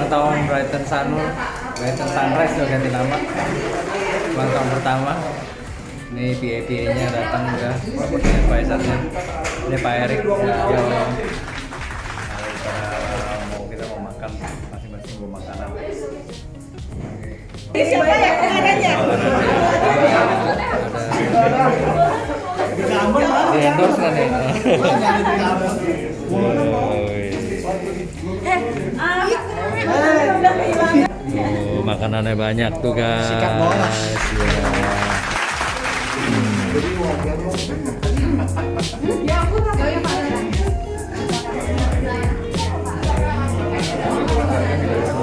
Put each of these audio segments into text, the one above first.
ulang tahun Brighton Sunrise udah ganti nama. Ulang tahun pertama. Ini PA-nya datang udah, ini advisor-nya. Ini Pak Erik. Kita mau makan, masing-masing mau makanan. Siapa ya pengadanya? Di endorse kan ya? Makanannya banyak tuh guys.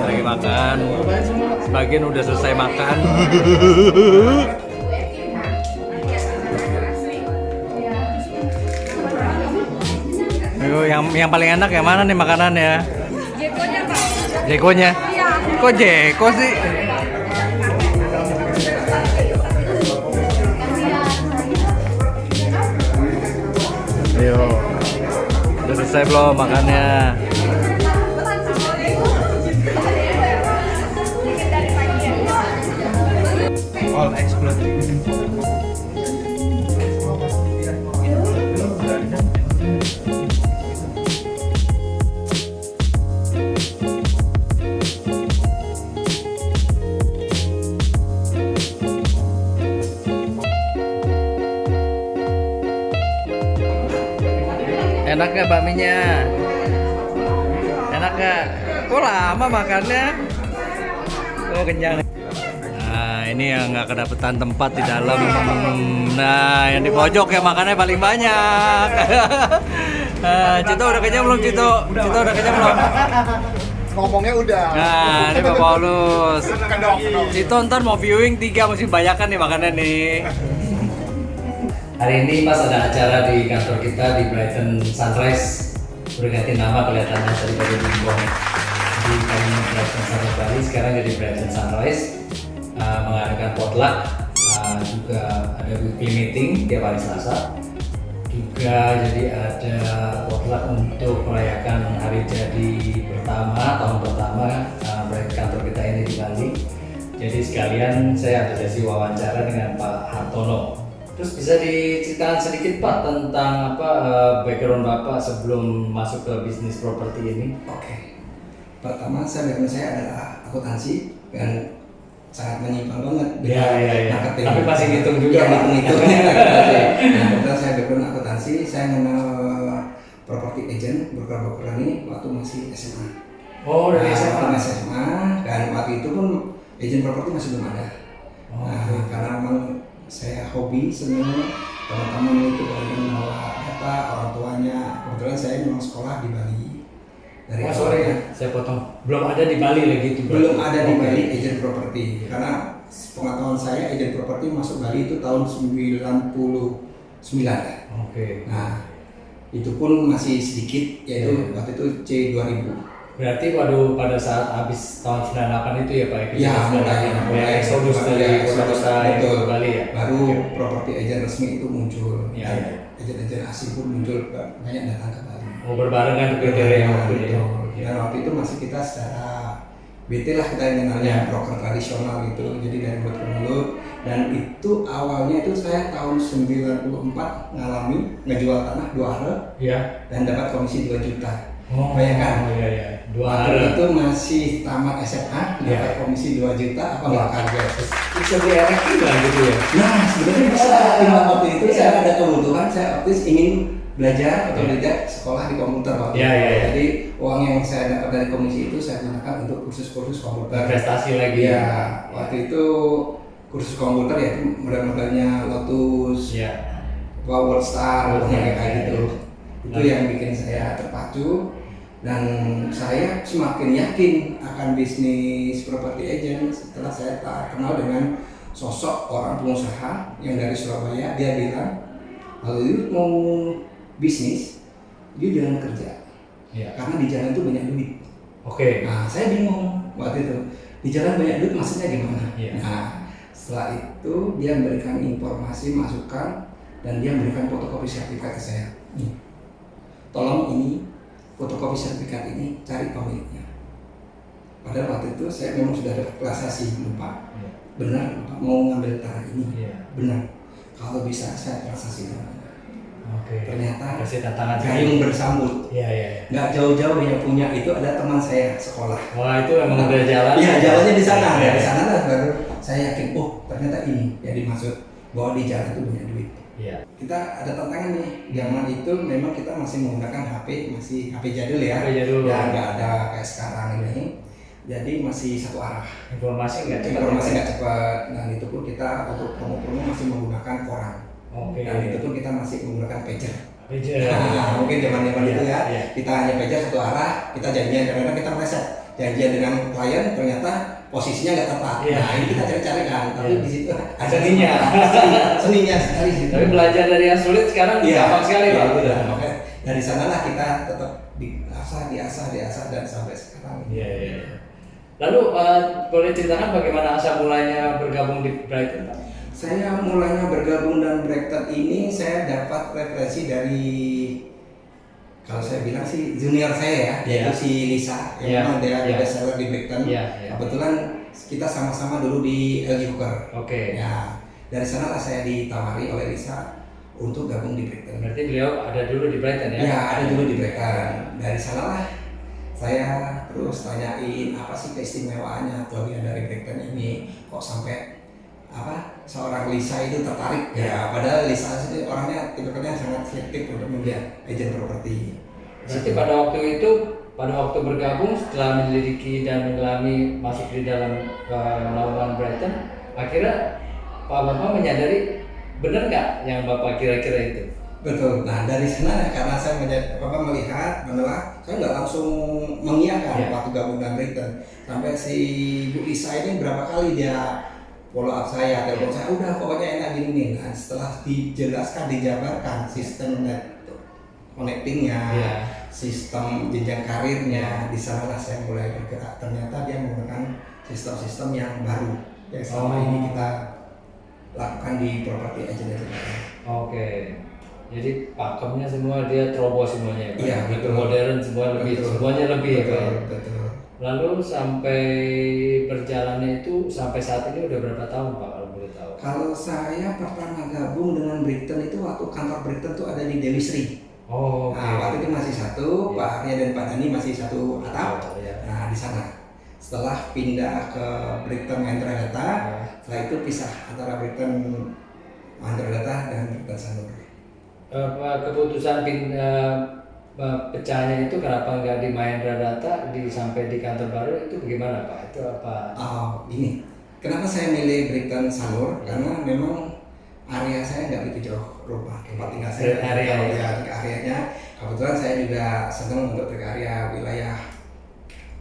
Lagi makan, sebagian udah selesai makan. Ayo, yang paling enak yang mana nih makanannya? Jekonya Pak. Jekonya? Iya. Kok jeko sih? Ayo, udah selesai belum makannya? All explode. Enak gak bakminya? Enak gak? Kok lama makannya? Oh kenyang. Nah ini yang gak kedapetan tempat di dalam. Nah yang di pojok ya makannya paling banyak. Cito udah kenyang belum Cito? Cito udah kenyang belum? Ngomongnya udah. Nah ini Pak Paulus. Cito ntar mau viewing 3 mesti banyakan nih makannya nih. Hari ini pas ada acara di kantor kita di Brighton Sunrise, berganti nama kelihatannya daripada di Bong di Kalimantan Brighton Sunrise Bali, sekarang jadi Brighton Sunrise, mengadakan potluck, juga ada weekly meeting tiap hari Selasa, juga jadi ada potluck untuk merayakan hari jadi pertama tahun pertama Brighton kantor kita ini di Bali. Jadi sekalian saya ada sesi wawancara dengan Pak Hartono. Terus bisa diceritakan sedikit Pak tentang background Bapak sebelum masuk ke bisnis properti ini? Oke. Pertama background saya adalah akuntansi dan sangat menyimpang banget Iya. marketing. Tapi pasti ngitung juga. Iya, hitung-hitungnya. Kebetulan saya background akuntansi, saya mengenal property agent broker ini waktu masih SMA. Oh, dari SMA. SMA dan waktu itu pun agent properti masih belum ada. Karena memang saya hobi, seneng teman-teman itu banyak menolak data orang tuanya. Kebetulan saya memang sekolah di Bali. Dari saya potong. Belum ada di Bali lagi itu. Belum ada di Bali agent properti. Karena pengetahuan saya agent properti masuk Bali itu tahun 99. Oke. Nah, itu pun masih sedikit, yaitu waktu itu C2000. Berarti pada saat habis tahun 98 itu ya Pak? Ya, mulai eksodus dari kota-kota yang ke Bali ya? Baru properti agent resmi itu muncul. Ya. Agent-agent asing pun muncul, banyak datang ke Bali. Oh, berbarengan kriteria waktu itu. Dan waktu itu masih kita secara BT lah kita mengenalnya broker tradisional gitu. Jadi dari mulut ke mulut. Dan itu awalnya itu saya tahun 94 ngalami ngejual tanah 2 are. Iya. Dan dapat komisi 2 juta. Oh, bayangkan. Iya. 2 waktu are. itu masih tamat SMA, dapat komisi 2 juta, apa nggak kaget? Bisa beli RFI lah gitu ya? Nah, sebenarnya bisa. Waktu itu saya ada kebutuhan, saya waktu itu ingin belajar atau belajar sekolah di komputer waktu itu. Jadi uang yang saya dapat dari komisi itu saya gunakan untuk kursus-kursus komputer. Investasi lagi. Ya, waktu itu kursus komputer ya modal-modalnya Lotus, Power Star, kayak gitu. Itu yang bikin saya terpacu. Dan saya semakin yakin akan bisnis property agent setelah saya kenal dengan sosok orang pengusaha yang dari Surabaya. Dia bilang, kalau lu mau bisnis, dia jangan kerja, karena di jalan itu banyak duit. Oke. Nah, saya bingung waktu itu, di jalan banyak duit maksudnya gimana? Iya. Nah, setelah itu dia memberikan informasi, masukan, dan dia memberikan fotokopi sertifikat ke saya. Tolong ini fotokopi sertifikat ini cari pemiliknya. Padahal waktu itu saya memang sudah dapat prestasi, lupa. Benar, Bapak mau ngambil tanah ini. Benar. Kalau bisa saya prestasi. Ternyata kasih tantangan gayung bersambut. Nggak jauh-jauh yang punya itu ada teman saya sekolah. Wah, itu emang udah jalan. Iya, jalannya di sana. Iya. Dari sana lah baru saya yakin, oh ternyata ini yang dimaksud bahwa di jalan itu punya duit. Iya. Kita ada tantangan nih. Zaman itu memang kita masih menggunakan HP, masih HP jadul ya. HP jadul. Ya nggak ada kayak sekarang ini. Jadi masih satu arah. Informasi nggak cepat. Informasi nggak cepat. Dan itu pun kita untuk promo-promo masih menggunakan koran. Dan itu pun kita masih menggunakan pager. Nah, mungkin zaman-zaman itu ya, kita hanya pager satu arah, kita janjian, karena kita meleset janjian dengan klien, ternyata posisinya nggak tepat. Nah ini kita cari-cari kan, tapi di situ ada seninya sekali. Tapi belajar dari yang sulit sekarang gampang sekali Pak. Oke. Dari sanalah kita tetap diasah dan sampai sekarang. Lalu boleh ceritakan bagaimana asal mulanya bergabung di Brighton Pak? Saya mulanya bergabung dan Brighton ini saya dapat referensi dari, kalau saya bilang sih junior saya ya, yaitu si Lisa, yang memang dia best seller di Brighton. Kebetulan kita sama-sama dulu di LG Hooker. Ya, dari sanalah saya ditawari oleh Lisa untuk gabung di Brighton. Berarti beliau ada dulu di Brighton ya? Ya, ada dulu di Brighton. Dari sanalah saya terus tanyain apa sih keistimewaannya kelebihan dari Brighton ini, kok sampai seorang Lisa itu tertarik ya, padahal Lisa itu orangnya tipe-tipenya sangat selektif untuk memilih agen properti. Berarti pada waktu bergabung setelah menyelidiki dan menyelami masuk di dalam naungan Brighton, akhirnya Pak Bapak menyadari benar nggak yang Bapak kira-kira itu? Betul. Nah dari sana karena saya melihat menelah, saya nggak langsung mengiyakan waktu gabung dengan Brighton. Sampai si Bu Lisa ini berapa kali dia follow up saya, telepon saya, udah pokoknya enak gini nih. Nah, setelah dijelaskan, dijabarkan sistem net connectingnya, sistem jenjang karirnya, di sanalah saya mulai bergerak. Ternyata dia menggunakan sistem-sistem yang baru yang selama ini kita lakukan di property agent. Jadi pakemnya semua dia terobos semuanya. Iya, betul. Modern semuanya lebih. Betul. Lalu sampai berjalannya itu sampai saat ini udah berapa tahun Pak kalau boleh tahu? Kalau saya pertama gabung dengan Brighton itu waktu kantor Brighton itu ada di Dewi Sri. Nah, waktu itu masih satu, Pak Arya dan Pak Dani masih satu atap. Nah di sana. Setelah pindah ke Brighton Mahindra Data, setelah itu pisah antara Brighton Mahindra Data dan Brighton Sanur. Keputusan pecahnya itu kenapa nggak di Mahindra Data sampai di kantor baru itu bagaimana Pak? Itu apa? Ini kenapa saya milih Brighton Sanur? Karena memang area saya nggak begitu jauh rumah tempat tinggal saya. Areanya kebetulan saya juga senang untuk ke area wilayah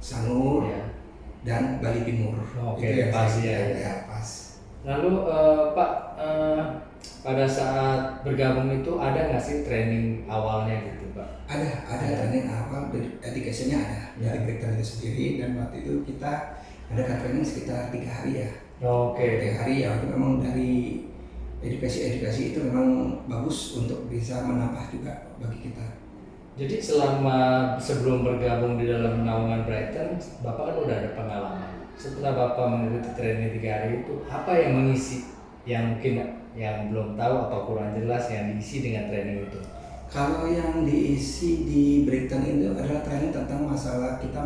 Sanur dan Bali Timur. Itu yang pas pas. Lalu Pak pada saat bergabung itu ada nggak sih training awalnya gitu Pak? Ada training awal, education-nya ada dari Brighton itu sendiri, dan waktu itu kita ada training sekitar 3 hari ya. 3 hari ya, itu memang dari edukasi itu memang bagus untuk bisa menambah juga bagi kita. Jadi sebelum bergabung di dalam naungan Brighton, Bapak kan udah ada pengalaman. Setelah Bapak mengikuti training 3 hari itu, apa yang mengisi yang mungkin yang belum tahu atau kurang jelas yang diisi dengan training itu? Kalau yang diisi di Brighton itu adalah training tentang masalah kita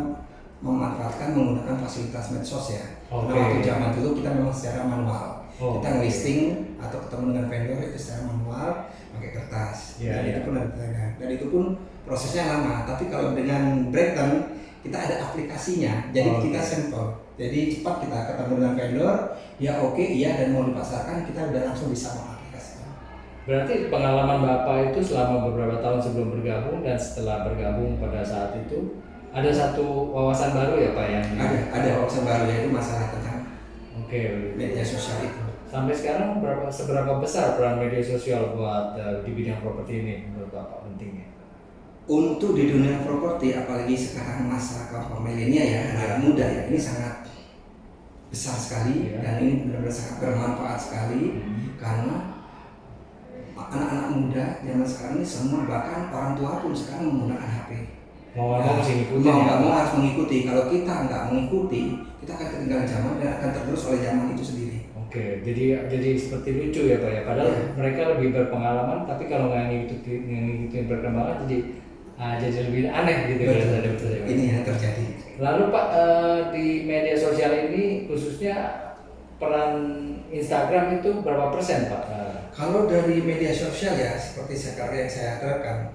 memanfaatkan menggunakan fasilitas medsos ya. Karena waktu zaman dulu kita memang secara manual. Kita ngelisting atau ketemu dengan vendor itu secara manual pakai kertas. Dan itu pun ada training. Dan itu pun prosesnya lama. Tapi kalau dengan Brighton kita ada aplikasinya. Jadi kita simple. Jadi cepat kita ketemu dengan vendor, ya iya dan mau dipasarkan, kita udah langsung bisa mengaplikasikan. Berarti pengalaman Bapak itu selama beberapa tahun sebelum bergabung dan setelah bergabung pada saat itu ada satu wawasan baru ya Pak yang ada wawasan baru, yaitu masalah tentang media sosial itu. Sampai sekarang seberapa besar peran media sosial buat di bidang properti ini menurut Bapak pentingnya? Untuk di dunia properti, apalagi sekarang masa kaum milenial ya, anak muda ya, ini sangat besar sekali dan ini benar-benar sangat bermanfaat sekali karena anak-anak muda zaman sekarang ini semua, bahkan orang tua pun sekarang menggunakan HP. Mau nggak mau mesti ngikutin. Mau nggak mau harus mengikuti. Kalau kita nggak mengikuti, kita akan ketinggalan zaman dan akan tergerus oleh zaman itu sendiri. Oke, jadi seperti lucu ya Pak ya. Padahal mereka lebih berpengalaman, tapi kalau nggak ngikutin perkembangan jadi lebih aneh gitu. Betul. Ini yang terjadi. Lalu Pak, di media sosial ini khususnya peran Instagram itu berapa persen Pak? Kalau dari media sosial ya seperti sekarang yang saya terapkan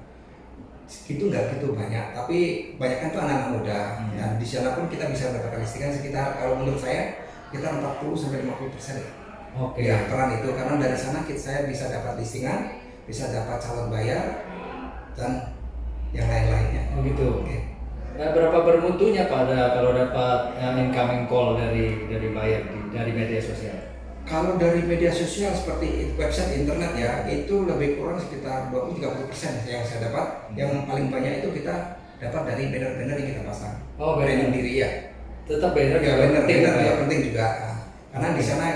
itu nggak gitu banyak, tapi banyak kan tuh anak-anak muda. Dan di sana pun kita bisa mendapatkan listingan sekitar, kalau menurut saya kita 40-50% ya. Oke. Ya peran itu karena dari sana saya bisa dapat listingan, bisa dapat calon bayar dan yang lain-lainnya. Oh gitu. Oke. Nah, berapa bermutunya Pak kalau dapat incoming call dari buyer dari media sosial? Kalau dari media sosial seperti website internet ya, itu lebih kurang sekitar 20-30% yang saya dapat. Yang paling banyak itu kita dapat dari banner-banner yang kita pasang. Oh, branding diri ya. Tetap banner Ya, juga penting, banner Pak, juga ya? penting juga. Karena di sana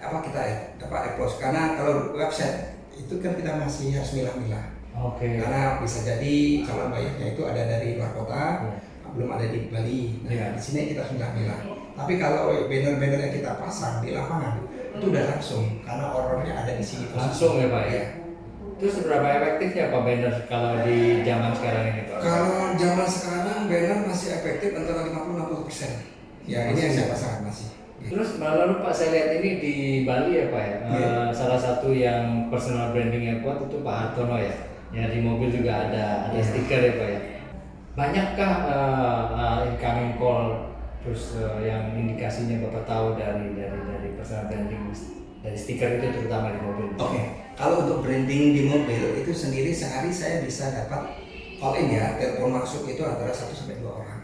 kita dapat e-post. Karena kalau website itu kan kita masih harus milah-milah. Oke. Karena bisa jadi calon bayarnya itu ada dari luar kota, belum ada di Bali. Nah, di sini kita sudah milah. Tapi kalau banner-banner yang kita pasang di lapangan itu udah langsung karena ordernya ada di sini Langsung ya Pak ya. Terus berapa efektifnya Pak banner kalau di zaman sekarang ini Pak? Kalau zaman sekarang banner masih efektif antara 50-60%. Ya ini yang saya pasangkan masih. Terus lalu Pak saya lihat ini di Bali ya Pak ya. Salah satu yang personal branding yang kuat itu Pak Hartono ya. Ya di mobil juga ada stiker ya Pak ya. Banyakkah incoming call terus yang indikasinya Bapak tahu dari personal branding dari stiker itu terutama di mobil? Oke. Kalau untuk branding di mobil itu sendiri sehari saya bisa dapat call in ya, telepon masuk itu antara 1-2 orang.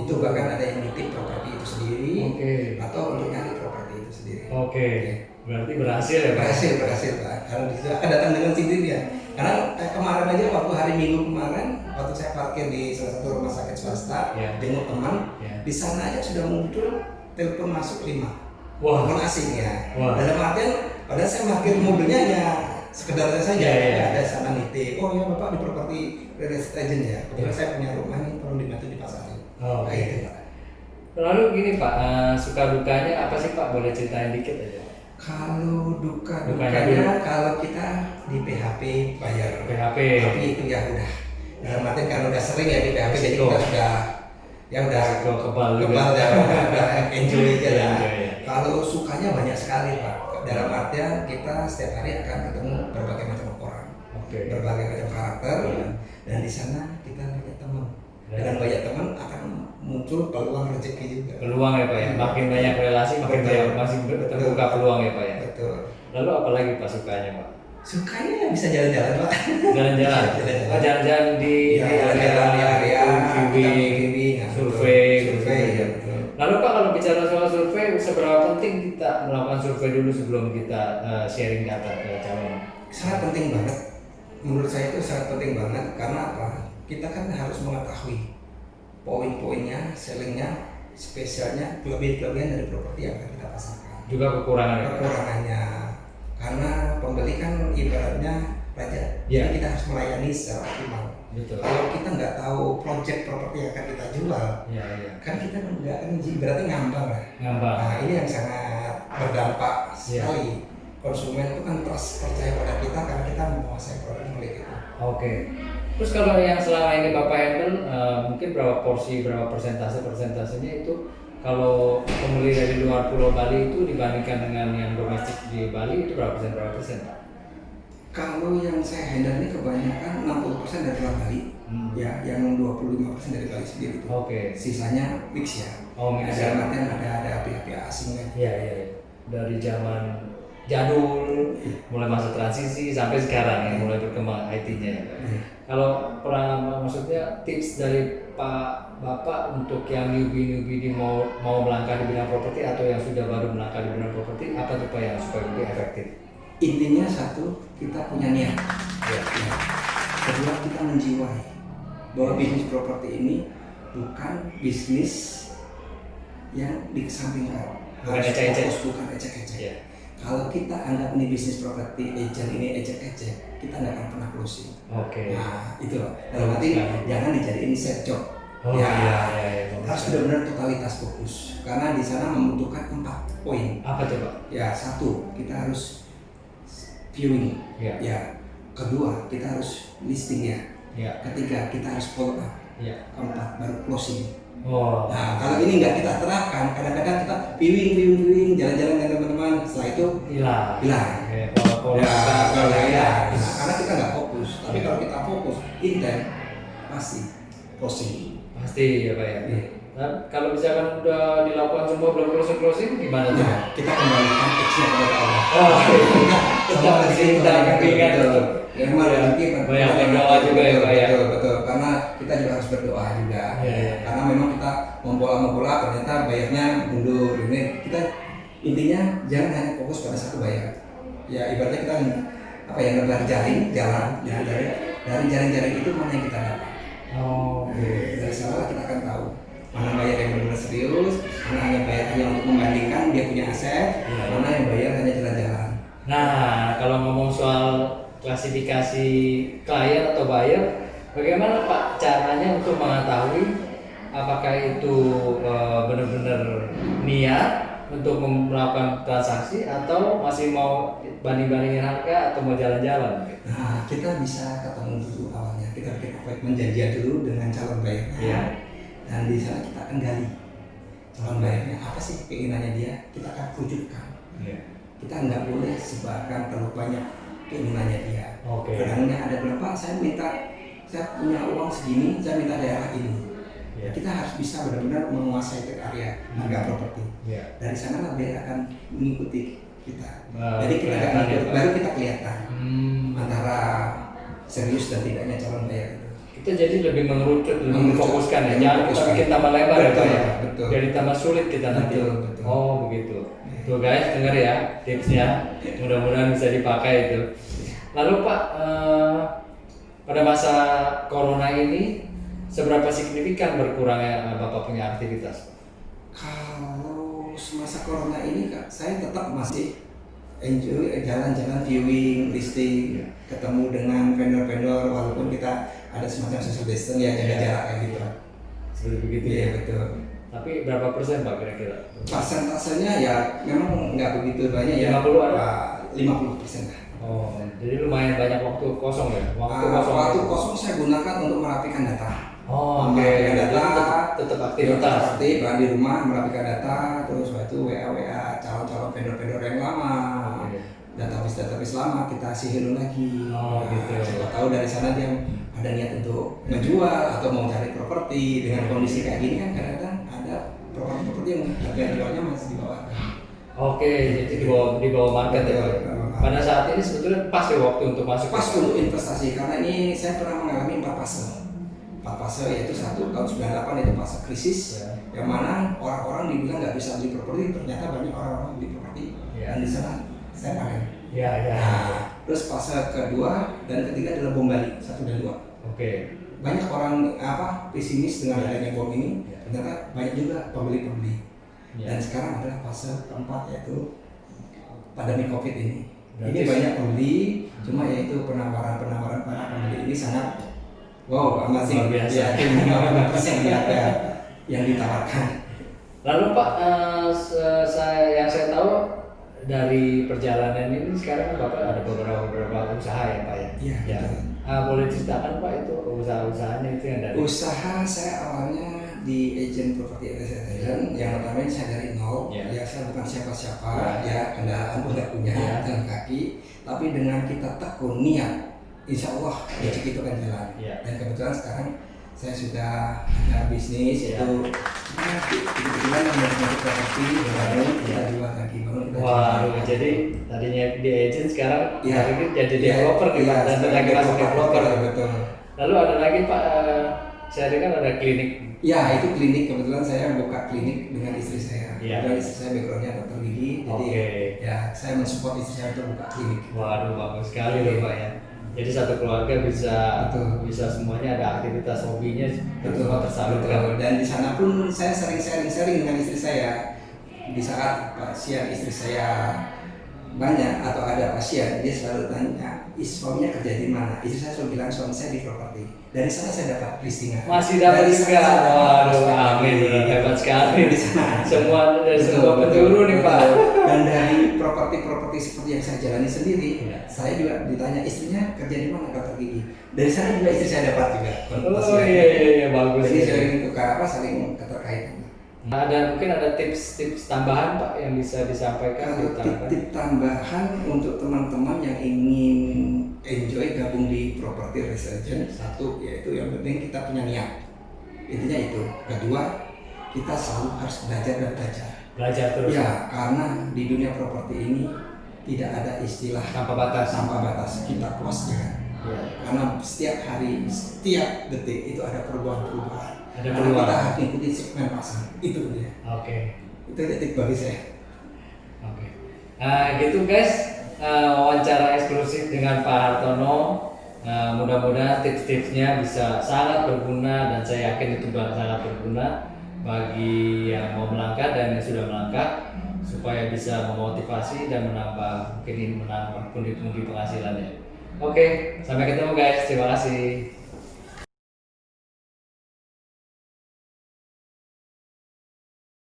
Itu bahkan ada yang nitip properti itu sendiri atau untuk nyari properti itu sendiri. Oke. Berarti berhasil ya Pak? Berhasil Pak. Kalau di situ akan datang dengan sendiri ya. Karena kemarin aja waktu hari Minggu kemarin, waktu saya parkir di salah satu rumah sakit swasta, jenguk teman, di sana aja sudah muncul telepon masuk 5. Telepon asing ya. Dalam artian, padahal saya parkir mobilnya ya sekedar saja, nggak ada sana nitip. Oh ya Bapak di properti real estate agent ya. Kebetulan saya punya rumah ini perlu dibantu dipasarin. Itu Pak. Lalu gini Pak, suka dukanya apa sih Pak? Boleh ceritain dikit aja. Kalau dukanya kalau kita di PHP bayar. Tapi itu ya udah. Dalam arti kalau udah sering ya di PHP jadi kita udah kebal ya, udah enjoy aja lah. Kalau sukanya banyak sekali Pak. Dalam artian kita setiap hari akan ketemu berbagai macam orang, berbagai macam karakter, dan di sana kita banyak teman. Dengan banyak teman akan muncul peluang rezeki juga. Peluang ya Pak ya, makin banyak relasi makin banyak masih terbuka peluang ya Pak ya. Betul. Lalu apa lagi Pak sukanya Pak? Sukanya ya bisa jalan-jalan Pak. Jalan-jalan. Jalan-jalan di area viewing, survei. Ya, betul. Lalu Pak kalau bicara soal survei, seberapa penting kita melakukan survei dulu sebelum kita sharing data ke calon? Sangat penting banget. Menurut saya itu sangat penting banget karena apa? Kita kan harus mengetahui poin-poinnya, sellingnya, spesialnya, kelebihan dari properti yang akan kita pasarkan. Juga kekurangannya. Karena pembeli kan ibaratnya raja, jadi kita harus melayani secara optimal. Betul. Kalau kita nggak tahu project properti yang akan kita jual, kan kita nggak akan berarti ngambang lah. Nah ini yang sangat berdampak sekali. Konsumen itu kan percaya pada kita karena kita menguasai produk milik itu. Oke. Terus kalau yang selama ini Bapak handle, mungkin berapa persentasenya itu kalau pembeli dari luar Pulau Bali itu dibandingkan dengan yang domestik di Bali itu berapa persen Pak? Kalau yang saya handle ini kebanyakan 60% dari luar Bali, ya yang 25% dari Bali sendiri itu. Sisanya mix ya. Mix. Ada pihak-pihak asing kan. Iya. Dari zaman jadul, mulai masa transisi sampai sekarang ya, mulai berkembang IT-nya ya. Kalau maksudnya tips dari Bapak untuk yang newbie di mau melangkah di bidang properti atau yang sudah baru melangkah di bidang properti, apa tuh Pak yang supaya lebih efektif? Intinya satu, kita punya niat. Kedua, kita menjiwai bahwa bisnis properti ini bukan bisnis yang dikesampingkan. Bukan ecek-ecek. Bukan ecek-ecek. Kalau kita anggap ini bisnis properti agent, ini ejek-ejek, kita nggak akan pernah closing. Oke. Nah itu loh. Dalam arti jangan dijadiin set job. Oh ya, iya. harus benar-benar totalitas fokus. Karena di sana membutuhkan 4 poin. Apa tuh Pak? Ya, 1, kita harus viewing. Ya. Ya. Kedua, kita harus listing ya. Ya. Ketiga, kita harus follow up. Ya. Keempat, baru closing. Oh. Nah, kalau ini nggak kita terapkan, kadang-kadang kita viewing, jalan-jalan dengan teman-teman, setelah itu Hilang. Ya, karena kita nggak fokus. Tapi kalau kita fokus, intent, pasti closing. Pasti ya Pak ya. Iya. Nah, kalau misalkan udah dilakukan semua belum closing gimana tuh? Nah, kita kembalikan X-nya kepada Allah. Oh, Semua cinta bimbingan itu. Ya, memang rezeki Banyak berdoa juga ya Pak ya. Betul. Karena kita juga harus berdoa juga. Iya. Karena memang kita membola ternyata bayarnya mundur. Ini kita intinya jangan hanya fokus pada satu bayar. Ya ibaratnya kita nebar jaring jalan. Ya, dari jaring-jaring itu mana yang kita dapat. Oh. Dari sana kita akan tahu mana bayar yang benar-benar serius, mana hanya bayar hanya untuk membandingkan dia punya aset, mana yang bayar hanya jalan-jalan. Nah, kalau ngomong soal klasifikasi klien atau buyer, bagaimana Pak caranya untuk mengetahui apakah itu benar-benar niat untuk melakukan transaksi atau masih mau banding-bandingin harga atau mau jalan-jalan? Nah, kita bisa ketemu dulu awalnya, kita bikin appointment janjian dulu dengan calon bayarnya. Iya. Dan di sana kita akan gali calon bayarnya apa sih keinginannya dia, kita akan wujudkan. Iya. Kita nggak boleh sebarkan terlalu banyak keinginannya dia. Oke. Kadangnya ada berapa, saya punya uang segini, saya minta daerah ini. Iya. Kita harus bisa benar-benar menguasai area harga properti. Iya. Dari sana lah dia akan mengikuti kita. Nah, Jadi kita kelihatan ya, Pak. baru kita kelihatan antara serius dan tidaknya calon bayar itu. Kita jadi lebih mengerucut, lebih Mengerucut. memfokuskan ya. Ya, Jangan kita memfokuskan. bikin tambah lebar ya Pak Betul, ya. betul. Jadi tambah sulit kita nanti. Betul. Oh begitu. Tuh guys, dengar ya tipsnya. Mudah-mudahan bisa dipakai itu. Lalu Pak, pada masa corona ini seberapa signifikan berkurangnya Bapak punya aktivitas? Kalau semasa corona ini Kak, saya tetap masih enjoy jalan-jalan viewing, listing, ketemu dengan vendor-vendor walaupun kita ada semacam social distance ya, jaga jarak kayak gitu. Seperti begitu Iya ya. betul. Tapi berapa persen Pak kira-kira? Persentasenya ya memang nggak begitu banyak ya. 50-an? 50% lah. Oh, jadi lumayan banyak waktu kosong ya? Waktu kosong saya gunakan untuk merapikan data. Oh, oke. Merapikan Jadi data, tetap aktivitas. aktif di rumah merapikan data, terus waktu itu WA calon-calon vendor-vendor yang lama, Oke. database lama kita sihir lagi. Oh, gitu. Siapa tahu dari sana dia ada niat untuk menjual atau mau cari properti dengan kondisi kayak gini kan kadang-kadang ada properti yang harga jualnya masih di bawah. Oke, jadi di bawah market ya Pak. Pada saat ini sebetulnya pas ya waktu untuk masuk. Pas untuk investasi karena ini saya pernah mengalami 4 fase. 4 fase yaitu satu tahun 98 itu fase krisis yang mana orang-orang dibilang nggak bisa beli properti, ternyata banyak orang-orang beli properti dan di sana saya pakai. Ya. Nah, terus fase kedua dan ketiga adalah bom Bali 1 dan 2. Oke. Banyak orang pesimis dengan adanya bom ini, ternyata banyak juga pembeli-pembeli. Dan sekarang adalah fase keempat yaitu pandemi COVID ini. Ini banyak pembeli, cuma yaitu penawaran para pembeli ini sangat amat sih. Luar biasa. Ya, 50% ya yang ditawarkan. Lalu Pak, yang saya tahu dari perjalanan ini sekarang kan Bapak ada beberapa usaha ya Pak ya? Iya. Boleh ceritakan Pak itu usaha-usahanya itu yang dari? Usaha saya awalnya di agent property agent yang pertama saya dari nol. Ya saya bukan siapa-siapa, ya kendaraan pun nggak punya, jalan kaki. Tapi dengan kita tekun niat, insya Allah rezeki itu akan jalan. Dan kebetulan sekarang saya sudah ada bisnis yaitu kebetulan yang mau properti baru kita jual lagi Wah, jadi tadinya di agent sekarang jadi Iya, developer gitu dan lagi masuk developer. Betul. Lalu ada lagi Pak, saya dengar ada klinik. Ya itu klinik, kebetulan saya buka klinik dengan istri saya. Iya. Kebetulan istri saya backgroundnya dokter gigi, jadi ya saya mensupport istri saya untuk buka klinik. Waduh, bagus sekali loh Pak ya. Jadi satu keluarga bisa semuanya ada aktivitas hobinya semua tersalurkan. Dan di sana pun saya sering sharing dengan istri saya. Di saat siang istri saya banyak atau ada pasien dia selalu tanya, suaminya kerja di mana? Itu saya selalu bilang suami saya di properti. Dari sana saya dapat listingan. Masih dapat Dari juga. sana saya dapat Waduh, prospek. amin, hebat sekali. Di sana. Semua dari Betul, semua penjuru nih Pak. Dan dari properti-properti seperti yang saya jalani sendiri, Iya. saya juga ditanya istrinya kerja di mana dokter gigi. Dari sana juga istri saya dapat juga. Oh iya bagus. Jadi ya. saling tukar saling keterkaitan. Mungkin ada tips-tips tambahan Pak yang bisa disampaikan Kalau diutarakan? tip tambahan untuk teman-teman yang ingin enjoy gabung di property research, satu yaitu yang penting kita punya niat. Intinya itu. Kedua, kita selalu harus belajar dan belajar. Belajar terus. Ya, karena di dunia properti ini tidak ada istilah Tanpa batas. tanpa batas. Kita puas dengan. Ya. Karena setiap hari, setiap detik itu ada perubahan-perubahan. Ada Karena perubahan. kita harus ikuti segmen pasar. Itu dia. Oke. Itu titik bagi saya. Oke. Gitu guys, wawancara eksklusif dengan Pak Hartono. Mudah-mudahan tips-tipsnya bisa sangat berguna dan saya yakin itu sangat berguna bagi yang mau melangkah dan yang sudah melangkah supaya bisa memotivasi dan menambah pundi-pundi penghasilannya. Oke, sampai ketemu guys. Terima kasih.